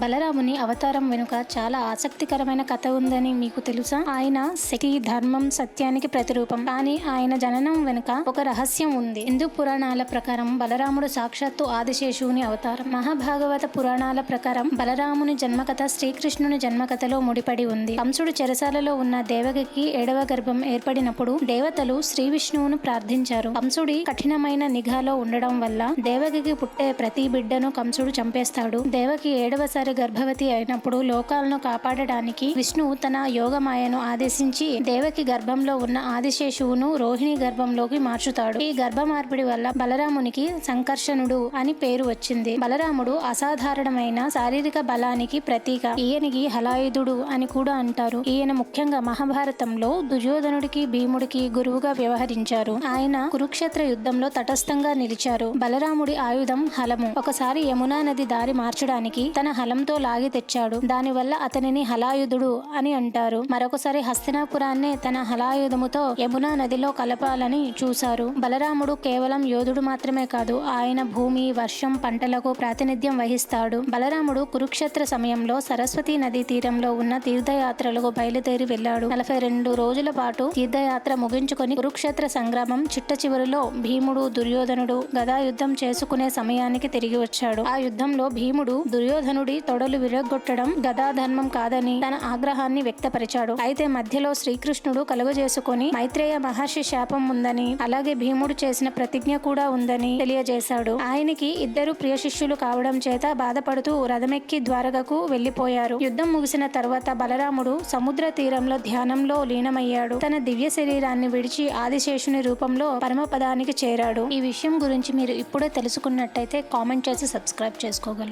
బలరాముని అవతారం వెనుక చాలా ఆసక్తికరమైన కథ ఉందని మీకు తెలుసా? ఆయన శక్తి, ధర్మం, సత్యానికి ప్రతిరూపం. కానీ ఆయన జననం వెనుక ఒక రహస్యం ఉంది. హిందూ పురాణాల ప్రకారం బలరాముడు సాక్షాత్తు ఆదిశేషువుని అవతారం. మహాభాగవత పురాణాల ప్రకారం బలరాముని జన్మకథ శ్రీకృష్ణుని జన్మకథలో ముడిపడి ఉంది. కంసుడు చెరసాలలో ఉన్న దేవకికి 7వ గర్భం ఏర్పడినప్పుడు దేవతలు శ్రీ విష్ణువును ప్రార్థించారు. కంసుడి కఠినమైన నిఘాలో ఉండడం వల్ల దేవకికి పుట్టే ప్రతి బిడ్డను కంసుడు చంపేస్తాడు. దేవకి 7వసారి గర్భవతి అయినప్పుడు లోకాలను కాపాడడానికి విష్ణువు తన యోగమాయను ఆదేశించి దేవకి గర్భంలో ఉన్న ఆదిశేషువును రోహిణి గర్భంలోకి మార్చుతాడు. ఈ గర్భ మార్పిడి వల్ల బలరామునికి సంకర్షణుడు అని పేరు వచ్చింది. బలరాముడు అసాధారణమైన శారీరక బలానికి ప్రతీక. ఈయనకి హలాయుధుడు అని కూడా అంటారు. ఈయన ముఖ్యంగా మహాభారతంలో దుర్యోధనుడికి, భీముడికి గురువుగా వ్యవహరించారు. ఆయన కురుక్షేత్ర యుద్ధంలో తటస్థంగా నిలిచారు. బలరాముడి ఆయుధం హలము. ఒకసారి యమునా నది దారి మార్చడానికి తన హలంతో లాగి తెచ్చాడు. దానివల్ల అతనిని హలాయుధుడు అని అంటారు. మరొకసారి హస్తినాపురాన్నే తన హలాయుధముతో యమునా నదిలో కలపాలని చూశారు. బలరాముడు కేవలం యోధుడు మాత్రమే కాదు, ఆయన భూమి, వర్షం, పంటలకు ప్రాతినిధ్యం వహిస్తాడు. బలరాముడు కురుక్షేత్ర సమయంలో సరస్వతీ నదీ తీరంలో ఉన్న తీర్థయాత్రలకు బయలుదేరి వెళ్లాడు. 42 రోజుల పాటు తీర్థయాత్ర ముగించుకొని కురుక్షేత్ర సంగ్రామం చిట్ట చివరిలో భీముడు, దుర్యోధనుడు గదా యుద్ధం చేసుకునే సమయానికి తిరిగి వచ్చాడు. ఆ యుద్ధంలో భీముడు దుర్యోధనుడి తొడలు విరగొట్టడం గదా ధర్మం కాదని తన ఆగ్రహాన్ని వ్యక్తపరిచాడు. అయితే మధ్యలో శ్రీకృష్ణుడు కలుగజేసుకుని మైత్రేయ మహర్షి శాపం ఉందని, అలాగే భీముడు చేసిన ప్రతిజ్ఞ కూడా ఉందని తెలియజేశాడు. ఆయనకి 2 ప్రియ శిష్యులు కావడం చేత బాధపడుతూ రథమెక్కి ద్వారకకు వెళ్లిపోయారు. యుద్ధం ముగిసిన తర్వాత బలరాముడు సముద్ర తీరంలో ధ్యానంలో లీనమయ్యాడు. తన దివ్య శరీరాన్ని విడిచి ఆదిశేషుని రూపంలో పరమపదానికి చేరాడు. ఈ విషయం గురించి మీరు ఇప్పుడే తెలుసుకున్నట్టయితే కామెంట్ చేసి సబ్స్క్రైబ్ చేసుకోగలరు.